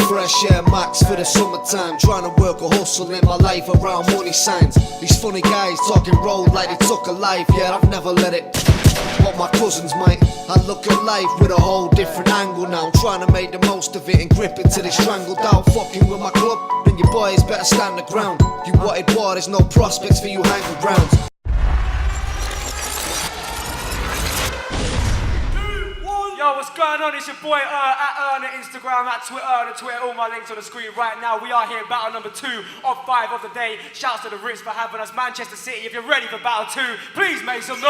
Fresh air max for the summertime. Trying to work a hustle in my life around money signs. These funny guys talking road like they took a life. Yeah, I've never let it. But my cousins might. I look at life with a whole different angle now. I'm trying to make the most of it and grip it till it's strangled out. Fucking with my club, then your boys better stand the ground. You wanted war, there's no prospects for you hanging grounds. Yo, what's going on? It's your boy at on Instagram, at Twitter, all my links on the screen right now. We are here, battle number 2 of 5 of the day. Shouts to the Ritz for having us. Manchester City, if you're ready for battle 2, please make some noise!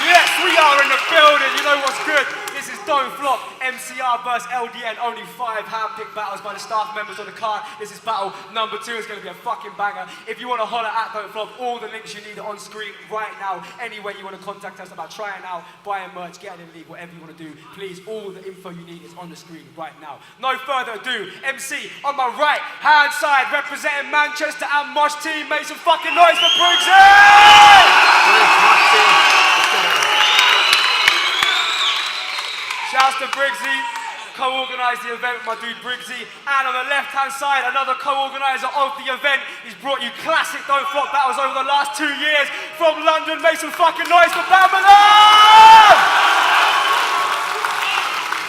Yes, we are in the building. You know what's good? This is Don't Flop, MCR vs LDN. Only 5 hand-picked battles by the staff members on the card. This is battle number 2. It's going to be a fucking banger. If you want to holler at Don't Flop, all the links you need are on screen right now. Any way you want to contact us about trying out, buying merch, getting in the league, whatever you want to do, please, all the info you need is on the screen right now. No further ado, MC on my right hand side, representing Manchester and Mosh team. Make some fucking noise for BRIGGZY! Shouts to BRIGGZY, co-organised the event with my dude BRIGGZY. And on the left-hand side, another co-organiser of the event. He's brought you classic Don't Flop battles over the last 2 years. From London, make some fucking noise for BAMALAM!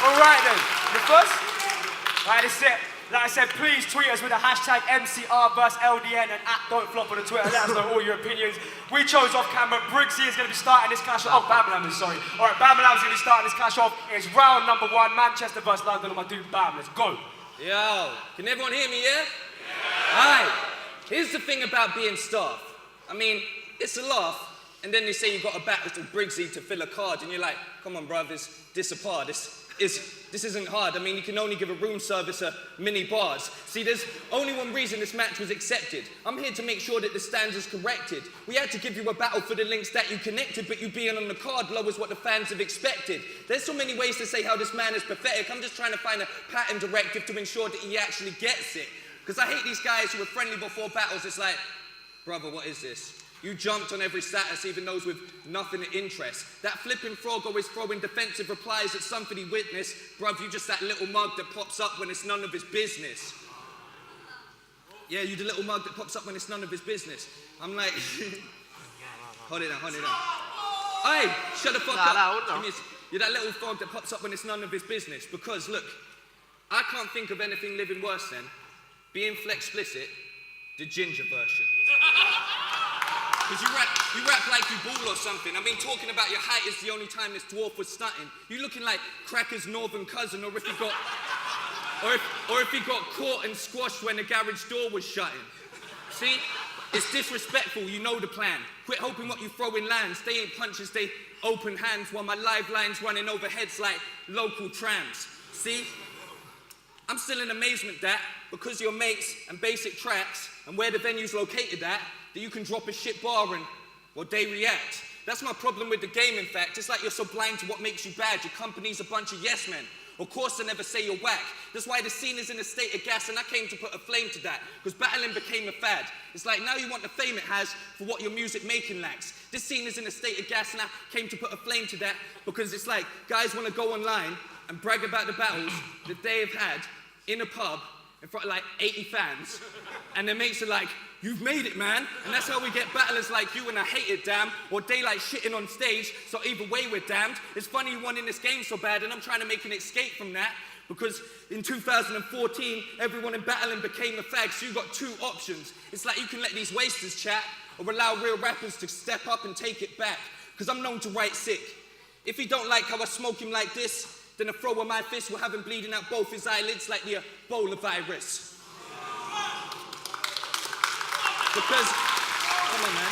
Alright then, the first? Right, this is it. Like I said, please tweet us with the hashtag MCR vs LDN and at Don't Flop on the Twitter. Let us know all your opinions. We chose off camera. BRIGGZY is going to be starting this clash off. Oh, BAMALAM is, sorry. Alright, BAMALAM is going to be starting this clash off. It's round number 1, Manchester vs London. On my dude Bam. Let's go. Yo, can everyone hear me, yeah? Alright, here's the thing about being staff. I mean, it's a laugh, and then they say you've got to battle to BRIGGZY to fill a card, and you're like, come on, bruv, this a par. This isn't hard. I mean, you can only give a room service a mini bars. See, there's only one reason this match was accepted. I'm here to make sure that the standards corrected. We had to give you a battle for the links that you connected, but you being on the card lowers what the fans have expected. There's so many ways to say how this man is pathetic. I'm just trying to find a pattern directive to ensure that he actually gets it. Because I hate these guys who are friendly before battles. It's like, brother, what is this? You jumped on every status, even those with nothing of interest. That flipping frog always throwing defensive replies at something he witnessed. Bruv, you just that little mug that pops up when it's none of his business. Yeah, you the little mug that pops up when it's none of his business. I'm like, hold it down. Hey, shut the fuck up. You're that little frog that pops up when it's none of his business. Because look, I can't think of anything living worse than being Flexplicit, the ginger version. Because you rap like you ball or something. I mean, talking about your height is the only time this dwarf was stunting. You looking like Cracker's northern cousin, or if he got, or if he got caught and squashed when the garage door was shutting. See, it's disrespectful. You know the plan. Quit hoping what you throw in lands. They ain't punches, they open hands. While my live lines running over heads like local trams. See, I'm still in amazement that because your mates and basic tracks and where the venue's located at, that you can drop a shit bar and, well, they react. That's my problem with the game, in fact. It's like you're so blind to what makes you bad. Your company's a bunch of yes men. Of course, they never say you're whack. That's why the scene is in a state of gas, and I came to put a flame to that, because battling became a fad. It's like now you want the fame it has for what your music making lacks. This scene is in a state of gas, and I came to put a flame to that, because it's like guys want to go online and brag about the battles that they have had in a pub in front of like 80 fans, and their mates are like, you've made it, man. And that's how we get battlers like you, and I hate it, damn. Or daylight shitting on stage, so either way we're damned. It's funny you won in this game so bad, and I'm trying to make an escape from that. Because in 2014, everyone in battling became a fag, so you got 2 options. It's like you can let these wasters chat, or allow real rappers to step up and take it back. Because I'm known to write sick. If he don't like how I smoke him like this, then a throw of my fist will have him bleeding out both his eyelids like the Ebola virus. Because, come on, man.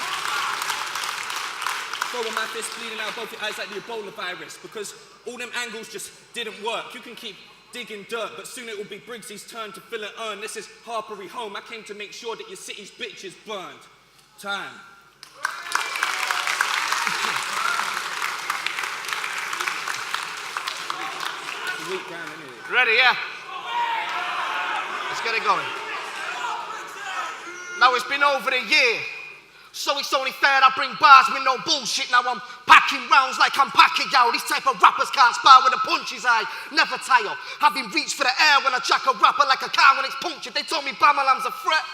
Throw of my fist bleeding out both your eyes like the Ebola virus. Because all them angles just didn't work. You can keep digging dirt, but soon it will be BRIGGZY's turn to fill an urn. This is Harpery home. I came to make sure that your city's bitches burned. Time. Ready, yeah? Let's get it going. Now it's been over a year So it's only fair I bring bars with no bullshit. Now I'm packing rounds like I'm packing yo. This type of rappers can't spar with the punches. I never tire. Having reached for the air when I jack a rapper like a car when it's punctured. They told me BAMALAM's a threat.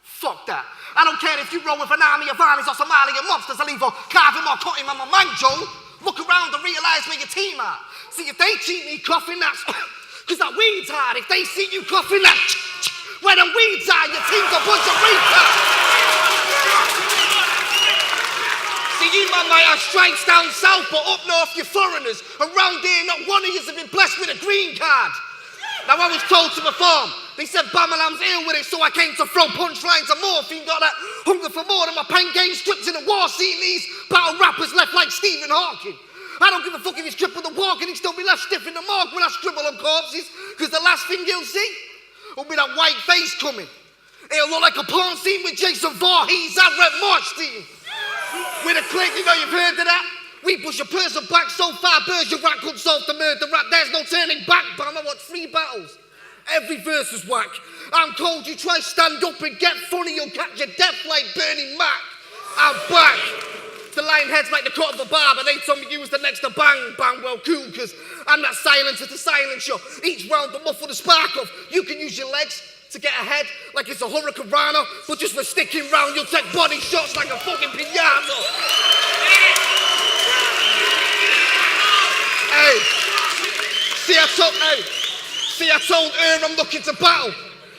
Fuck that. I don't care if you roll with an army of armies or Somalian mobsters. I'll either carve him or cut him on my manjo. Look around and realise where your team are. See if they cheat me coughing, that's cause that weed's hard. If they see you coughing, that's where the weeds are. Your team's a bunch of retards. See, you man might have strikes down south, but up north you're foreigners. And round here, not one of you has been blessed with a green card. Now I was told to perform. They said BAMALAM's ill with it, so I came to throw punchlines and morphine. Got that hunger for more than my pen game stripped in the war. Seeing these battle rappers left like Stephen Hawking. I don't give a fuck if he's crippled and walking, he'd still be left stiff in the morgue when I scribble on corpses. Cause the last thing you'll see will be that white face coming. It'll look like a porn scene with Jason Voorhees at Red March team. With a click, you know you've heard of that? We push a person back so far, Bergerac could solve the murder rap. There's no turning back, Bam. I watched 3 battles. Every verse was whack. I'm told you try stand up and get funny, you'll catch your death like Bernie Mac. I'm back. The line heads like the cut of a barber. They told me you was the next to bang, bang, well cool, cause I'm that silencer to silence you. Each round to muffle the spark of. You can use your legs to get ahead like it's a hurricane rana, but just for sticking round, you'll take body shots like a fucking piano. Hey, see, I told I'm looking to battle.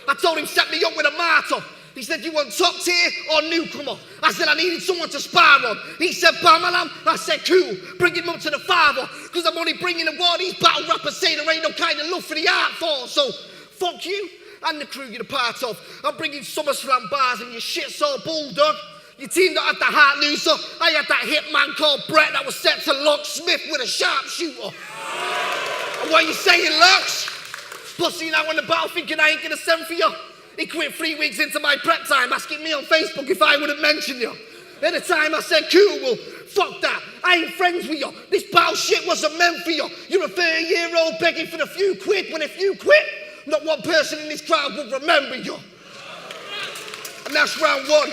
I told him set me up with a martyr. He said, you want top tier or newcomer? I said, I needed someone to spar on. He said, BAMALAM. I said, cool. Bring him up to the father. Because I'm only bringing the war. These battle rappers say there ain't no kind of love for the art form. So, fuck you and the crew you're a part of. I'm bringing SummerSlam bars and your shit's all bulldog. Your team that had the heart loser. I had that hit man called Brett that was set to locksmith with a sharpshooter. And what are you saying, Lux? Pussy now on the battle thinking I ain't gonna send for you. He quit 3 weeks into my prep time, asking me on Facebook if I wouldn't mention you. At the time I said, cool, well, fuck that. I ain't friends with you. This battle shit wasn't meant for you. You're a 30-year-old begging for the few quid, when if you quit, not one person in this crowd will remember you. And that's round 1.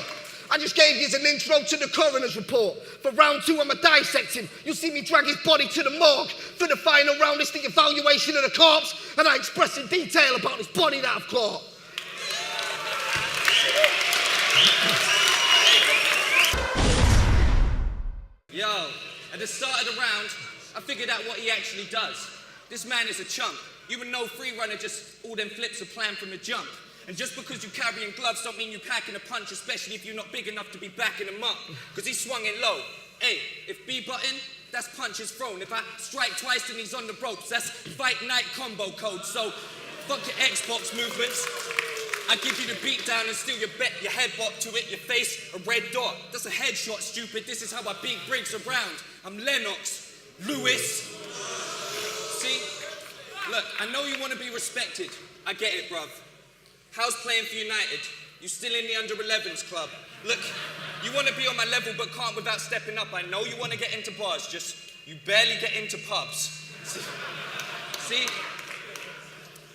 I just gave you an intro to the coroner's report. For round 2, I'm a dissecting. You'll see me drag his body to the morgue. For the final round, it's the evaluation of the corpse, and I express in detail about his body that I've caught. Yo, at the start of the round, I figured out what he actually does. This man is a chump. You would know free runner, just all them flips are planned from the jump. And just because you carrying gloves don't mean you packing a punch, especially if you're not big enough to be backing him up. Because he's swung it low. Hey, if B button, that's punches thrown. If I strike twice and he's on the ropes, that's fight night combo code. So, fuck your Xbox movements. I give you the beat down and steal your head bop to it, your face a red dot. That's a headshot, stupid. This is how I beat Briggs around. I'm Lennox, Lewis. See? Look, I know you want to be respected. I get it, bruv. How's playing for United? You still in the under-11s club. Look, you want to be on my level but can't without stepping up. I know you want to get into bars, just you barely get into pubs. See?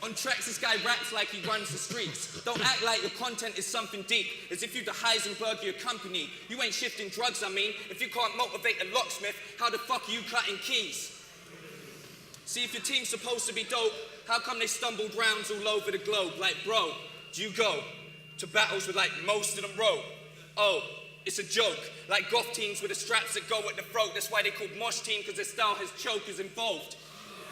On tracks, this guy raps like he runs the streets. Don't act like your content is something deep, as if you're the Heisenberg of your company. You ain't shifting drugs, I mean. If you can't motivate a locksmith, how the fuck are you cutting keys? See, if your team's supposed to be dope, how come they stumbled rounds all over the globe? Like, bro, do you go to battles with like most of them row? Oh, it's a joke. Like goth teams with the straps that go at the throat. That's why they called mosh team, because their style has chokers involved.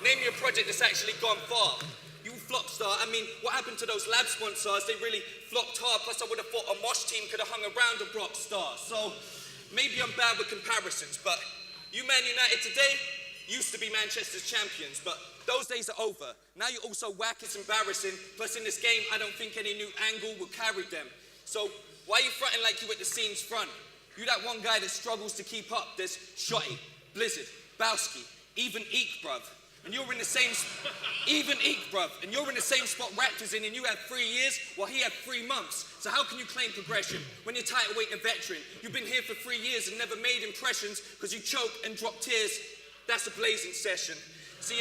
Name me a project that's actually gone far. You flop star, I mean, what happened to those lab sponsors? They really flopped hard, plus I would have thought a mosh team could have hung around a rock star. So, maybe I'm bad with comparisons, but you Man United today used to be Manchester's champions, but those days are over. Now you're also whack, it's embarrassing, plus in this game, I don't think any new angle will carry them. So, why are you fronting like you at the scene's front? You that one guy that struggles to keep up. There's Shotty, Blizzard, Bowski, even Eek, bruv. And you're in the same, even Eek, bruv, and you're in the same spot Raptors in, and you had 3 years, while he had 3 months. So how can you claim progression when you're title weight a veteran? You've been here for 3 years and never made impressions because you choke and drop tears. That's a blazing session. See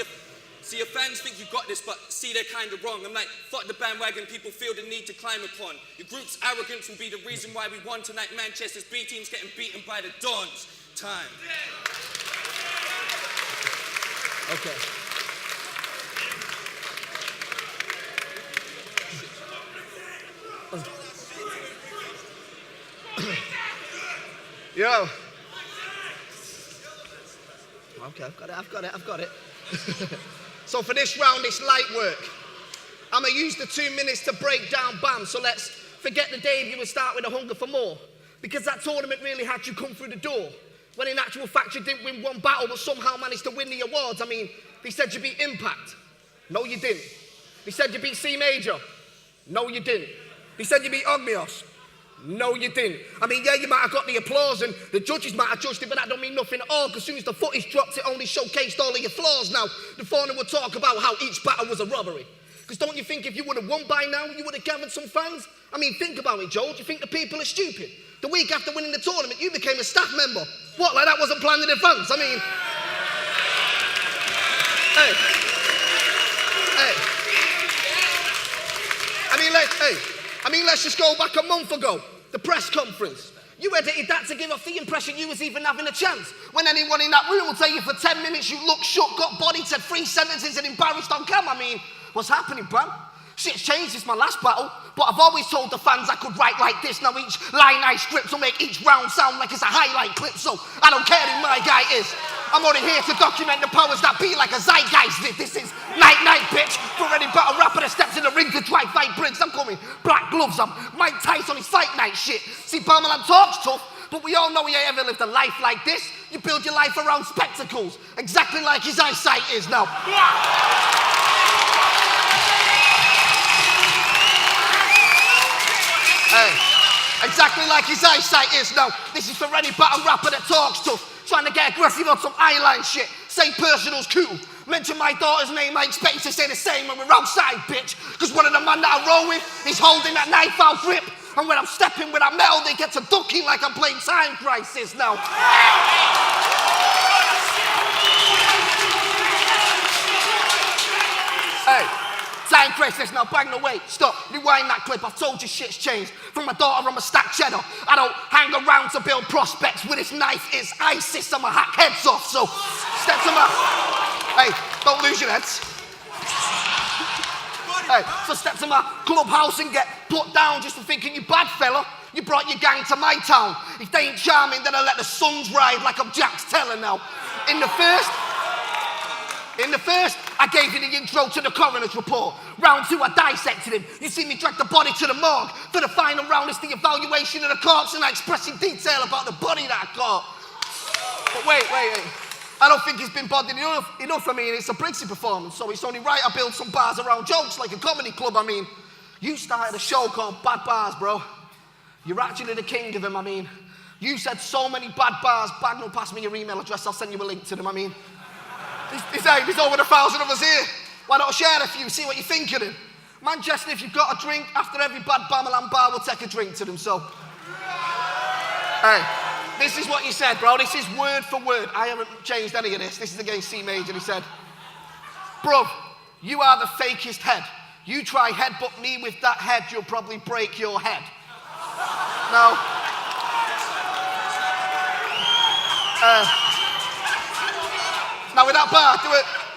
See, your fans think you got this, but see, they're kind of wrong. I'm like, fuck the bandwagon people feel the need to climb upon. Your group's arrogance will be the reason why we won tonight. Manchester's B team's getting beaten by the Dons. Time. Okay. Yo. Okay, I've got it. So for this round, it's light work. I'm gonna use the 2 minutes to break down BAM, so let's forget the debut and start with a hunger for more. Because that tournament really had you come through the door. When in actual fact you didn't win one battle, but somehow managed to win the awards. I mean, they said you beat Impact. No, you didn't. They said you beat C Major. No, you didn't. They said you beat Ogmios. No, you didn't. I mean, yeah, you might have got the applause and the judges might have judged it, but that don't mean nothing at all, because as soon as the footage dropped, it only showcased all of your flaws. Now, the foreigner would talk about how each battle was a robbery. Because don't you think if you would have won by now, you would have gathered some fans? I mean, think about it, Joe. Do you think the people are stupid? The week after winning the tournament, you became a staff member. What, like that wasn't planned in advance? I mean... I mean, let's just go back a month ago. The press conference. You edited that to give off the impression you was even having a chance. When anyone in that room will tell you for 10 minutes you looked shook, got bodied, said 3 sentences and embarrassed on cam. I mean, what's happening, Bram? Shit's changed since my last battle, but I've always told the fans I could write like this. Now each line I script will make each round sound like it's a highlight clip, so I don't care who my guy is. I'm only here to document the powers that be like a zeitgeist did. This is night, bitch. For any battle rapper that steps in the ring to try fight Briggs, I'm coming. Black gloves, I'm Mike Tyson on his fight night shit. See, BAMALAM talks tough, but we all know he ain't ever lived a life like this. You build your life around spectacles, exactly like his eyesight is now. Exactly like his eyesight is now. This is for any battle rapper that talks tough, trying to get aggressive on some eyeline shit. Say personal's cool. Mention my daughter's name, I expect you to say the same when we're outside, bitch. Because one of the men that I roll with is holding that knife out grip. And when I'm stepping with that metal, they get to ducking like I'm playing Time Crisis now. Time Crisis now, bang the weight. Stop, rewind that clip, I've told you shit's changed. From my daughter, I'm a stack cheddar. I don't hang around to build prospects. With this knife, it's ISIS, I'ma hack heads off. So, step to my... Hey, don't lose your heads. Hey, so step to my clubhouse and get put down just for thinking you bad, fella. You brought your gang to my town. If they ain't charming, then I let the suns ride like I'm Jack's Teller now. In the first, I gave you the intro to the coroner's report. Round 2, I dissected him. You see me drag the body to the morgue. For the final round, it's the evaluation of the corpse, and I express in detail about the body that I caught. But wait. I don't think he's been bothered enough. I mean, it's a BRIGGZY performance, so it's only right I build some bars around jokes like a comedy club. I mean, you started a show called Bad Bars, bro. You're actually the king of them, I mean. You said so many bad bars. Bagnall, pass me your email address, I'll send you a link to them, I mean. There's over 1,000 of us here. Why not share a few, see what you think of them? Manchester, if you've got a drink, after every bad BAMALAM bar, we'll take a drink to them, so. Hey, this is what you said, bro. This is word for word. I haven't changed any of this. This is against C Major. He said, bro, you are the fakest head. You try headbutt me with that head, you'll probably break your head. Now with that bar,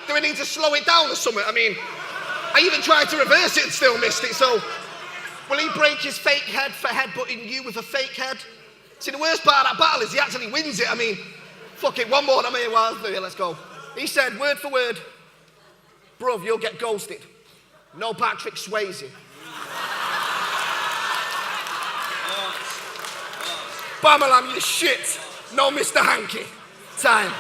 do we need to slow it down or something? I mean, I even tried to reverse it and still missed it, so... Will he break his fake head for headbutting you with a fake head? See, the worst part of that battle is he actually wins it. I mean, fuck it, one more, I'm here, let's go. He said, word for word, bruv, you'll get ghosted. No Patrick Swayze. BAMALAM, you shit. No Mr. Hanky. Time.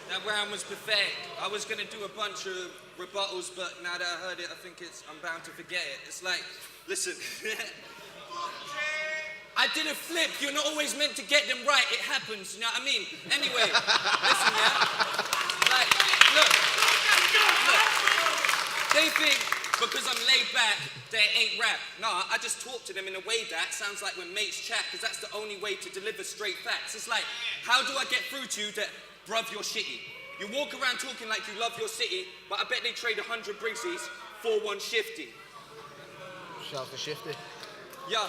That round was pathetic. I was gonna do a bunch of rebuttals, but now that I heard it, I think I'm bound to forget it. It's like, listen, I did a flip. You're not always meant to get them right. It happens, you know what I mean? Anyway, listen, yeah? Like, look. They think because I'm laid back, they ain't rap. Nah, I just talk to them in a way that sounds like when mates chat, because that's the only way to deliver straight facts. It's like, how do I get through to you that, bruv, you're shitty? You walk around talking like you love your city, but I bet they trade 100 Briggzys for one Shifty. Shout to Shifty. Yeah,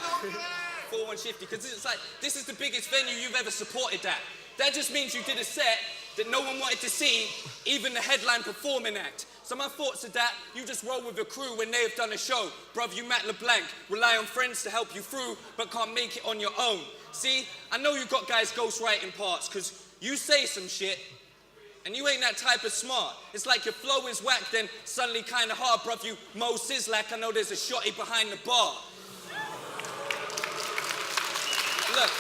4-1 Shifty, because it's like, this is the biggest venue you've ever supported at. That just means you did a set that no one wanted to see, even the headline performing act. So my thoughts are that you just roll with a crew when they have done a show. Bruv, you Matt LeBlanc, rely on friends to help you through, but can't make it on your own. See, I know you got guys ghostwriting parts, because you say some shit, and you ain't that type of smart. It's like your flow is whack, then suddenly kinda hard, bruv, you Mo Sislak, I know there's a shotty behind the bar. Look,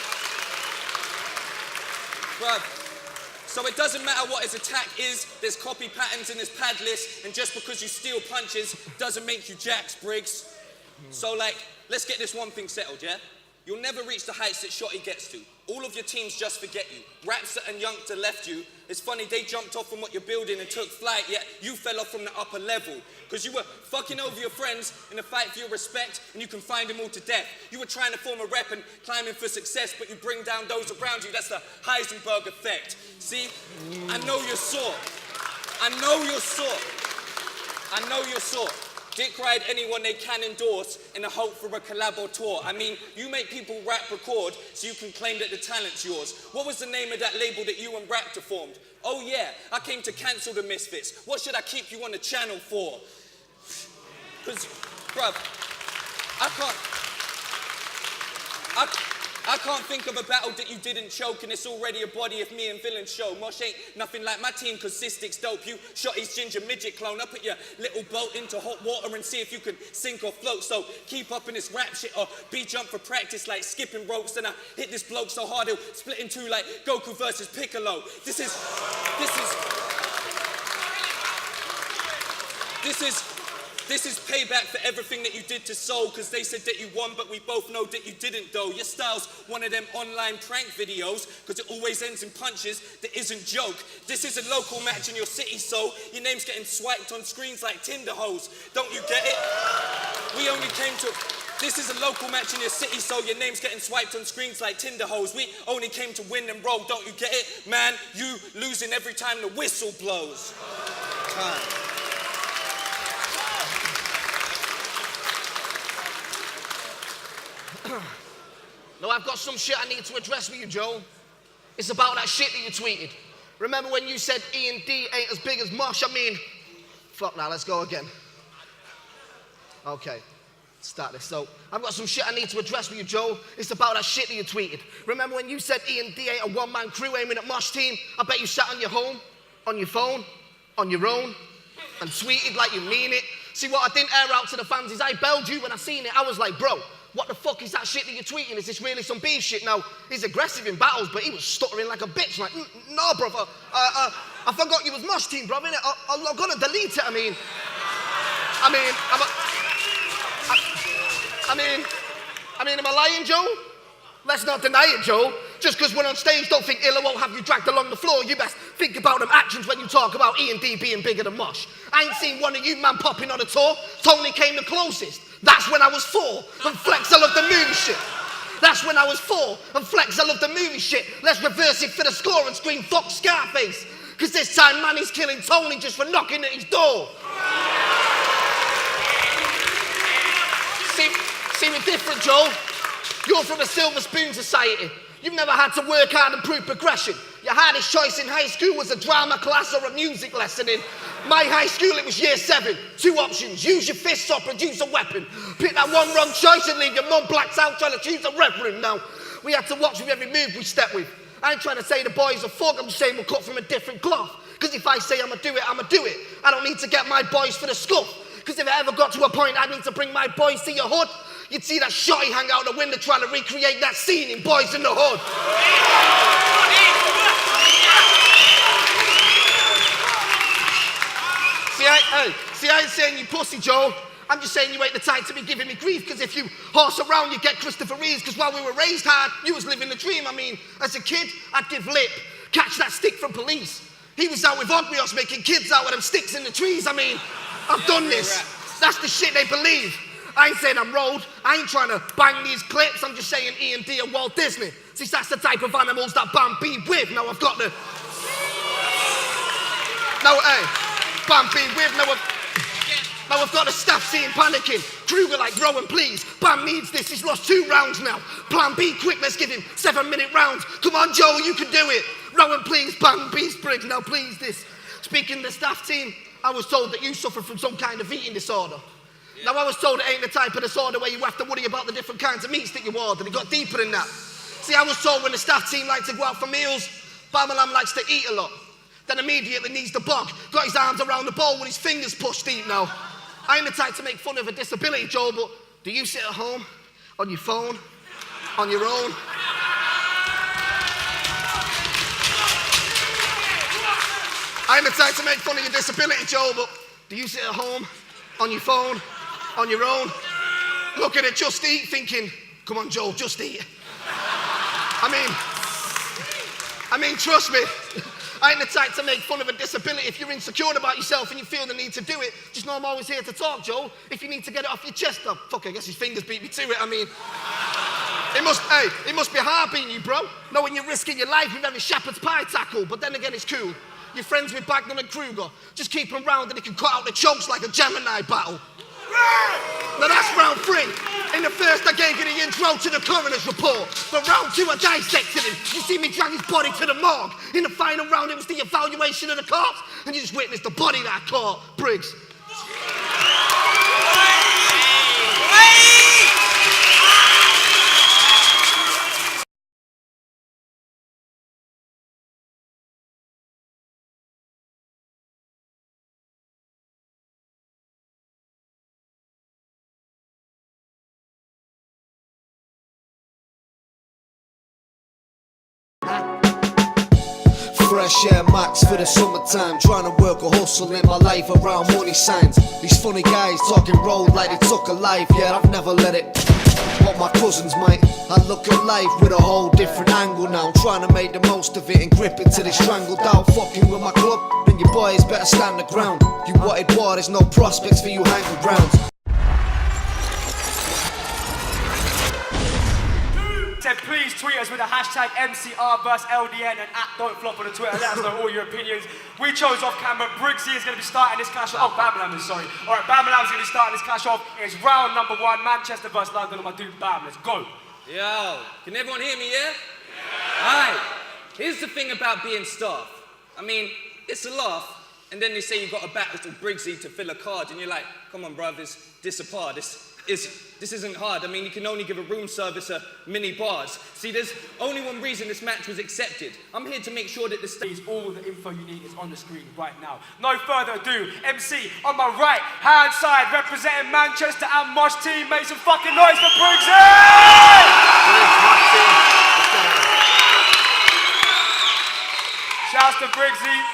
bruv, so it doesn't matter what his attack is, there's copy patterns in his pad list, and just because you steal punches doesn't make you jacks, Briggs. So like, let's get this one thing settled, yeah? You'll never reach the heights that Shotty gets to. All of your teams just forget you. Rapster and Youngster left you. It's funny, they jumped off from what you're building and took flight, yet you fell off from the upper level. Because you were fucking over your friends in a fight for your respect, and you confined them all to death. You were trying to form a rep and climbing for success, but you bring down those around you. That's the Heisenberg effect. See? I know you're sore. I know you're sore. I know you're sore. Dick ride anyone they can endorse in the hope for a collab or tour. I mean, you make people rap record so you can claim that the talent's yours. What was the name of that label that you and Raptor formed? Oh yeah, I came to cancel the Misfits. What should I keep you on the channel for? Because, bruv, I can't think of a battle that you didn't choke, and it's already a body of me and villain show. Mosh ain't nothing like my team, cause Cystic's dope. You shot his ginger midget clone. I put your little boat into hot water and see if you can sink or float. So keep up in this rap shit or be jump for practice like skipping ropes. And I hit this bloke so hard he'll split in two like Goku versus Piccolo. This is payback for everything that you did to Soul, because they said that you won, but we both know that you didn't, though. Your style's one of them online prank videos, because it always ends in punches that isn't joke. This is a local match in your city, so your name's getting swiped on screens like Tinder hoes. Don't you get it? This is a local match in your city, so your name's getting swiped on screens like Tinder hoes. We only came to win and roll, don't you get it? Man, you losing every time the whistle blows. No, I've got some shit I need to address with you, Joe. It's about that shit that you tweeted. Remember when you said E&D ain't as big as Mosh? I mean, fuck now, let's go again. Okay, start this. So, I've got some shit I need to address with you, Joe. It's about that shit that you tweeted. Remember when you said E&D ain't a one-man crew aiming at Mosh team? I bet you sat on your home, on your phone, on your own, and tweeted like you mean it. See, what I didn't air out to the fans is I belled you when I seen it. I was like, bro, what the fuck is that shit that you're tweeting? Is this really some beef shit? Now, he's aggressive in battles, but he was stuttering like a bitch. Like, no, brother, I forgot you was Mosh team, brother, innit? I'm gonna delete it, I mean, am I lying, Joe? Let's not deny it, Joe. Just because we're on stage, don't think Illa won't have you dragged along the floor. You best think about them actions when you talk about E&D being bigger than Mosh. I ain't seen one of you man popping on a tour. Tony came the closest. That's when I was 4, and Flex, I love the movie shit. That's when I was 4, and Flex, I love the movie shit. Let's reverse it for the score and scream fuck Scarface. Because this time Manny's killing Tony just for knocking at his door. See, we're different, Joe. You're from a silver spoon society. You've never had to work hard and prove progression. Your hardest choice in high school was a drama class or a music lesson. In my high school, it was year 7. 2 options: use your fists or produce a weapon. Pick that one wrong choice and leave your mum blacks out trying to choose a reverend. Now, we had to watch with every move we step with. I ain't trying to say the boys are fuck, I'm just saying we're cut from a different cloth. Because if I say I'ma do it, I'ma do it. I don't need to get my boys for the scuff. Because if it ever got to a point I need to bring my boys to your hood, you'd see that shotty hang out the window trying to recreate that scene in Boys in the Hood. See, I ain't saying you pussy, Joe. I'm just saying you ain't the type to be giving me grief, because if you horse around, you get Christopher Reeves, because while we were raised hard, you was living the dream. I mean, as a kid, I'd give lip, catch that stick from police. He was out with Ogrios making kids out with them sticks in the trees. I mean, I've done this. That's the shit they believe. I ain't saying I'm rolled. I ain't trying to bang these clips. I'm just saying E&D and Walt Disney. See, that's the type of animals that Bam be with. Now I've got the... Now, hey, Bam be with. Now I've got the staff team panicking. Kruger like, Rowan, please. Bam needs this. He's lost 2 rounds now. Plan B, quick, let's give him 7-minute rounds. Come on, Joe, you can do it. Rowan, please. Bam, Beast Briggs. Now, please, this. Speaking of the staff team, I was told that you suffer from some kind of eating disorder. Yeah. Now, I was told it ain't the type of disorder where you have to worry about the different kinds of meats that you order. It got deeper than that. See, I was told when the staff team likes to go out for meals, BAMALAM likes to eat a lot. Then immediately needs the bog. Got his arms around the bowl with his fingers pushed deep now. I ain't the type to make fun of a disability, Joe, but do you sit at home, on your phone, on your own? I ain't the type to make fun of your disability, Joe, but do you sit at home, on your phone, on your own, looking at Just Eat, thinking, come on, Joe, just eat. I mean, trust me, I ain't the type to make fun of a disability. If you're insecure about yourself and you feel the need to do it, just know I'm always here to talk, Joe. If you need to get it off your chest, oh, fuck, I guess his fingers beat me to it. I mean, it must be hard being you, bro. Knowing you're risking your life with every shepherd's pie tackle, but then again, it's cool. You're friends with Bagnall and Kruger. Just keep them round and he can cut out the chokes like a Gemini battle. Now that's round 3. In the first, I gave you the intro to the coroner's report. But round 2, I dissected him. You see me drag his body to the morgue. In the final round, it was the evaluation of the corpse. And you just witnessed the body that I caught. Briggs. Fresh air max for the summertime. Trying to work a hustle in my life around money signs. These funny guys talking road like they took a life. Yeah, I've never let it. But my cousins might. I look at life with a whole different angle now. Trying to make the most of it and grip it till it's strangled out. Fucking with my club, then your boys better stand the ground. You wanted war, there's no prospects for you hanging grounds. Said please tweet us with the hashtag MCR_LDN and @Don'tFlop on the Twitter. Let us know all your opinions. We chose off camera. BRIGGZY is going to be starting this clash off. Oh, BAMALAM is sorry. All right, BAMALAM is going to be starting this clash off. It's round number 1, Manchester vs London. And my dude Bam, let's go. Yo, can everyone hear me, yeah? Alright, here's the thing about being staff. I mean, it's a laugh, and then they say you've got to battle to BRIGGZY to fill a card, and you're like, come on, bruv, this a par. This isn't hard. I mean, you can only give a room service a mini bars. See, there's only one reason this match was accepted. I'm here to make sure that the stage, all the info you need is on the screen right now. No further ado, MC on my right hand side, representing Manchester and Mosh team. Make some fucking noise for BRIGGZY! Shouts to BRIGGZY.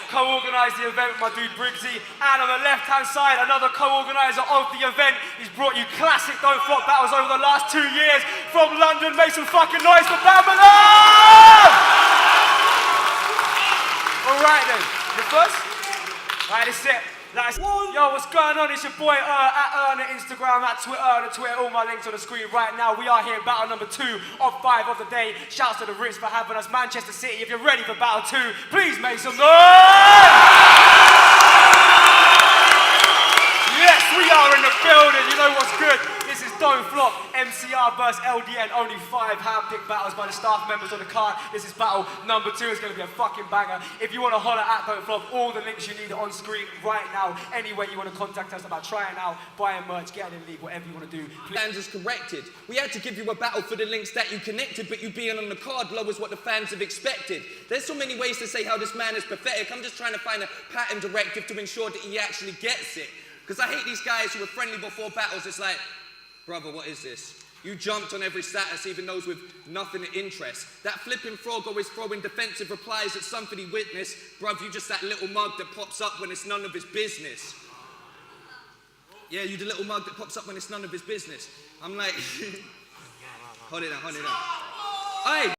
Co-organised the event with my dude BRIGGZY, and on the left-hand side, another co-organiser of the event. He's brought you classic Don't Flop battles over the last 2 years from London. Make some fucking noise for BAMALAM! All right then, the first. All right, this is it. Yo, what's going on? It's your boy at Instagram, at Twitter, all my links on the screen right now. We are here in battle number 2 of 5 of the day. Shouts to the Ritz for having us. Manchester City, if you're ready for battle 2, please make some noise! Yes, we are in the building. You know what's good? This is Don't Flop, MCR vs LDN. Only 5 hand-picked battles by the staff members on the card. This is battle number 2. It's going to be a fucking banger. If you want to holler at Don't Flop, all the links you need are on screen right now. Any way you want to contact us about trying out, buying merch, getting in the league, whatever you want to do. Fans is corrected. We had to give you a battle for the links that you connected, but you being on the card lowers what the fans have expected. There's so many ways to say how this man is pathetic. I'm just trying to find a pattern directive to ensure that he actually gets it. Because I hate these guys who are friendly before battles. It's like, brother, what is this? You jumped on every status, even those with nothing of interest. That flipping frog always throwing defensive replies at somebody witness. Bruv, you just that little mug that pops up when it's none of his business. Yeah, you the little mug that pops up when it's none of his business. I'm like, hold it down. Hey!